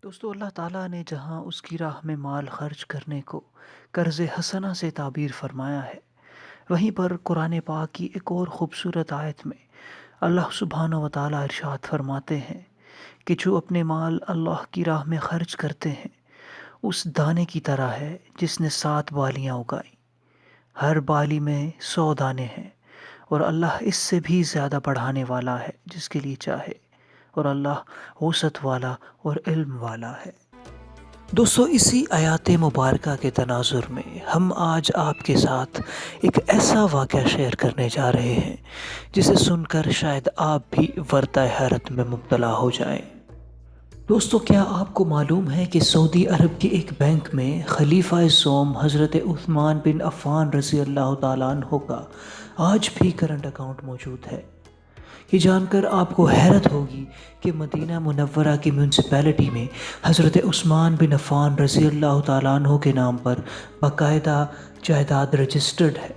دوستو اللہ تعالیٰ نے جہاں اس کی راہ میں مال خرچ کرنے کو قرض حسنہ سے تعبیر فرمایا ہے، وہیں پر قرآن پاک کی ایک اور خوبصورت آیت میں اللہ سبحانہ و تعالیٰ ارشاد فرماتے ہیں کہ جو اپنے مال اللہ کی راہ میں خرچ کرتے ہیں اس دانے کی طرح ہے جس نے 7 بالیاں اگائیں، ہر بالی میں 100 دانے ہیں، اور اللہ اس سے بھی زیادہ بڑھانے والا ہے جس کے لیے چاہے، اور اللہ وسعت والا اور علم والا ہے۔ دوستو اسی آیات مبارکہ کے تناظر میں ہم آج آپ کے ساتھ ایک ایسا واقعہ شیئر کرنے جا رہے ہیں جسے سن کر شاید آپ بھی ورطہ حیرت میں مبتلا ہو جائیں۔ دوستو کیا آپ کو معلوم ہے کہ سعودی عرب کے ایک بینک میں خلیفہ سوم حضرت عثمان بن عفان رضی اللہ تعالیٰ عنہ کا آج بھی کرنٹ اکاؤنٹ موجود ہے؟ یہ جان کر آپ کو حیرت ہوگی کہ مدینہ منورہ کی میونسپیلٹی میں حضرت عثمان بن عفان رضی اللہ تعالیٰ عنہ کے نام پر باقاعدہ جائیداد رجسٹرڈ ہے۔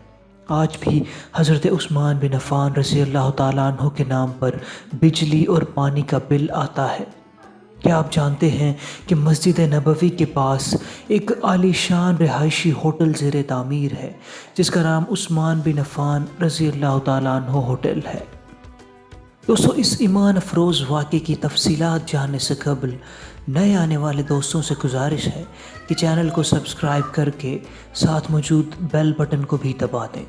آج بھی حضرت عثمان بن عفان رضی اللہ تعالیٰ عنہ کے نام پر بجلی اور پانی کا بل آتا ہے۔ کیا آپ جانتے ہیں کہ مسجد نبوی کے پاس ایک عالی شان رہائشی ہوٹل زیر تعمیر ہے جس کا نام عثمان بن عفان رضی اللہ تعالیٰ عنہ ہوٹل ہے؟ دوستو اس ایمان افروز واقعے کی تفصیلات جاننے سے قبل نئے آنے والے دوستوں سے گزارش ہے کہ چینل کو سبسکرائب کر کے ساتھ موجود بیل بٹن کو بھی دبا دیں۔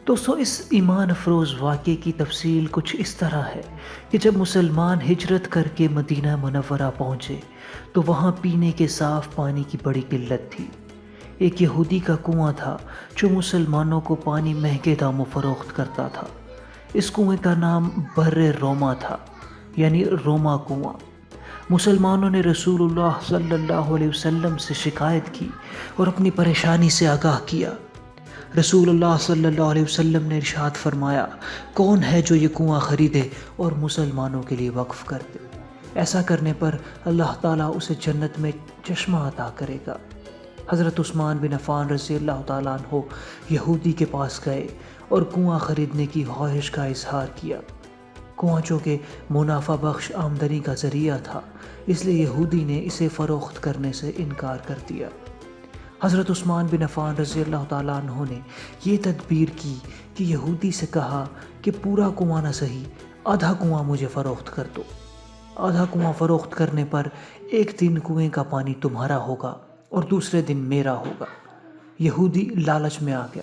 دوستو اس ایمان افروز واقعے کی تفصیل کچھ اس طرح ہے کہ جب مسلمان ہجرت کر کے مدینہ منورہ پہنچے تو وہاں پینے کے صاف پانی کی بڑی قلت تھی۔ ایک یہودی کا کنواں تھا جو مسلمانوں کو پانی مہنگے داموں فروخت کرتا تھا۔ اس کنویں کا نام بر روما تھا، یعنی روما کنواں۔ مسلمانوں نے رسول اللہ صلی اللہ علیہ وسلم سے شکایت کی اور اپنی پریشانی سے آگاہ کیا۔ رسول اللہ صلی اللہ علیہ وسلم نے ارشاد فرمایا، کون ہے جو یہ کنواں خریدے اور مسلمانوں کے لیے وقف کر دے؟ ایسا کرنے پر اللہ تعالیٰ اسے جنت میں چشمہ عطا کرے گا۔ حضرت عثمان بن عفان رضی اللہ تعالیٰ عنہ یہودی کے پاس گئے اور کنواں خریدنے کی خواہش کا اظہار کیا۔ کنواں چونکہ منافع بخش آمدنی کا ذریعہ تھا، اس لیے یہودی نے اسے فروخت کرنے سے انکار کر دیا۔ حضرت عثمان بن عفان رضی اللہ تعالیٰ عنہ نے یہ تدبیر کی کہ یہودی سے کہا کہ پورا کنواں نہ صحیح، آدھا کنواں مجھے فروخت کر دو۔ آدھا کنواں فروخت کرنے پر ایک دن کنویں کا پانی تمہارا ہوگا اور دوسرے دن میرا ہوگا۔ یہودی لالچ میں آ گیا،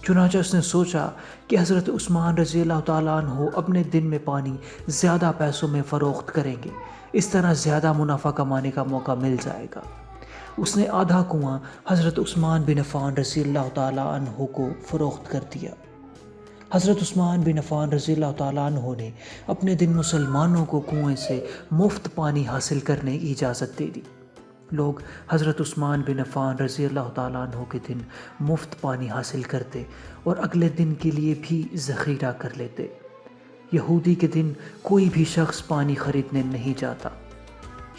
چنانچہ اس نے سوچا کہ حضرت عثمان رضی اللہ تعالیٰ عنہ اپنے دن میں پانی زیادہ پیسوں میں فروخت کریں گے، اس طرح زیادہ منافع کمانے کا موقع مل جائے گا۔ اس نے آدھا کنواں حضرت عثمان بن عفان رضی اللہ تعالیٰ عنہ کو فروخت کر دیا۔ حضرت عثمان بن عفان رضی اللہ تعالیٰ عنہ نے اپنے دن مسلمانوں کو کنویں سے مفت پانی حاصل کرنے کی اجازت دے دی۔ لوگ حضرت عثمان بن عفان رضی اللہ تعالیٰ عنہ کے دن مفت پانی حاصل کرتے اور اگلے دن کے لیے بھی ذخیرہ کر لیتے۔ یہودی کے دن کوئی بھی شخص پانی خریدنے نہیں جاتا۔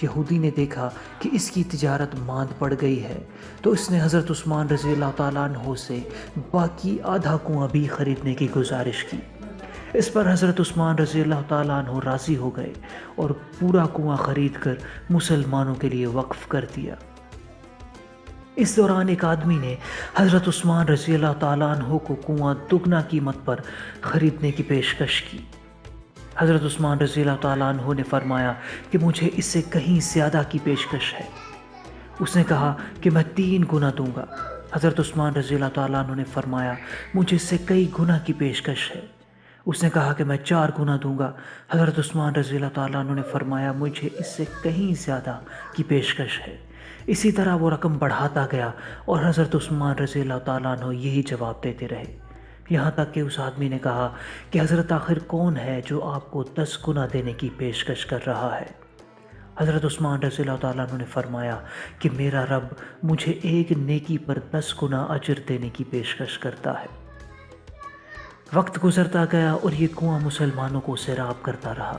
یہودی نے دیکھا کہ اس کی تجارت ماند پڑ گئی ہے تو اس نے حضرت عثمان رضی اللہ تعالیٰ عنہ سے باقی آدھا کنواں بھی خریدنے کی گزارش کی۔ اس پر حضرت عثمان رضی اللہ تعالیٰ عنہ راضی ہو گئے اور پورا کنواں خرید کر مسلمانوں کے لیے وقف کر دیا۔ اس دوران ایک آدمی نے حضرت عثمان رضی اللہ تعالیٰ عنہ کو کنواں دگنا قیمت پر خریدنے کی پیشکش کی۔ حضرت عثمان رضی اللہ تعالیٰ عنہ نے فرمایا کہ مجھے اس سے کہیں زیادہ کی پیشکش ہے۔ اس نے کہا کہ میں 3 گنا دوں گا۔ حضرت عثمان رضی اللہ تعالیٰ عنہ نے فرمایا مجھے اس سے کئی گنا کی پیشکش ہے۔ اس نے کہا کہ میں 4 گنا دوں گا۔ حضرت عثمان رضی اللہ تعالیٰ عنہ نے فرمایا مجھے اس سے کہیں زیادہ کی پیشکش ہے۔ اسی طرح وہ رقم بڑھاتا گیا اور حضرت عثمان رضی اللہ تعالیٰ عنہ یہی جواب دیتے رہے، یہاں تک کہ اس آدمی نے کہا کہ حضرت آخر کون ہے جو آپ کو 10 گنا دینے کی پیشکش کر رہا ہے؟ حضرت عثمان رضی اللہ تعالیٰ عنہ نے فرمایا کہ میرا رب مجھے ایک نیکی پر 10 گنا اجر دینے کی پیشکش کرتا ہے۔ وقت گزرتا گیا اور یہ کنواں مسلمانوں کو سیراب کرتا رہا،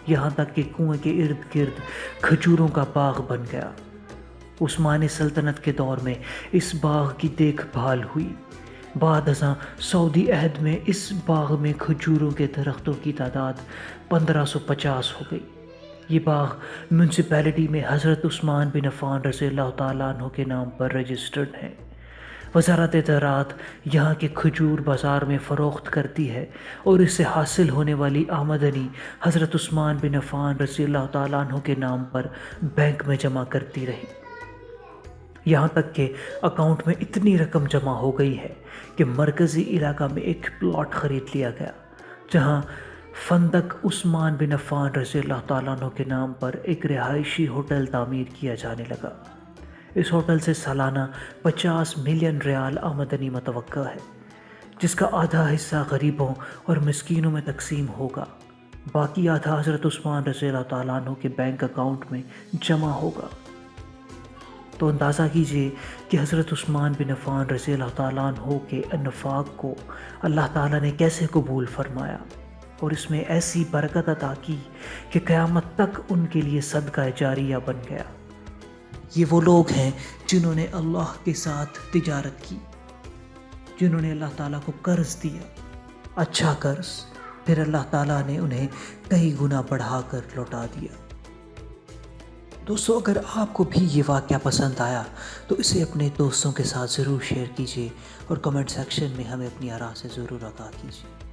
یہاں تک کہ کنویں کے ارد گرد کھجوروں کا باغ بن گیا۔ عثمانی سلطنت کے دور میں اس باغ کی دیکھ بھال ہوئی۔ بعد ازاں سعودی عہد میں اس باغ میں کھجوروں کے درختوں کی تعداد 1550 ہو گئی۔ یہ باغ میونسپیلٹی میں حضرت عثمان بن عفان رضی اللہ تعالیٰ عنہ کے نام پر رجسٹرڈ ہیں۔ وزارت زراعت یہاں کے کھجور بازار میں فروخت کرتی ہے اور اس سے حاصل ہونے والی آمدنی حضرت عثمان بن عفان رضی اللہ تعالیٰ عنہ کے نام پر بینک میں جمع کرتی رہی، یہاں تک کہ اکاؤنٹ میں اتنی رقم جمع ہو گئی ہے کہ مرکزی علاقہ میں ایک پلاٹ خرید لیا گیا جہاں فندق عثمان بن عفان رضی اللہ تعالیٰ عنہ کے نام پر ایک رہائشی ہوٹل تعمیر کیا جانے لگا۔ اس ہوٹل سے سالانہ 50 ملین ریال آمدنی متوقع ہے، جس کا آدھا حصہ غریبوں اور مسکینوں میں تقسیم ہوگا، باقی آدھا حضرت عثمان رضی اللہ تعالیٰ عنہ کے بینک اکاؤنٹ میں جمع ہوگا۔ تو اندازہ کیجئے کہ حضرت عثمان بن عفان رضی اللہ تعالیٰ عنہ کے انفاق کو اللہ تعالیٰ نے کیسے قبول فرمایا اور اس میں ایسی برکت عطا کی کہ قیامت تک ان کے لیے صدقہ جاریہ بن گیا۔ یہ وہ لوگ ہیں جنہوں نے اللہ کے ساتھ تجارت کی، جنہوں نے اللہ تعالیٰ کو قرض دیا، اچھا قرض، پھر اللہ تعالیٰ نے انہیں کئی گنا بڑھا کر لوٹا دیا۔ دوستو، اگر آپ کو بھی یہ واقعہ پسند آیا تو اسے اپنے دوستوں کے ساتھ ضرور شیئر کیجیے اور کمنٹ سیکشن میں ہمیں اپنی آراء سے ضرور آگاہ کیجیے۔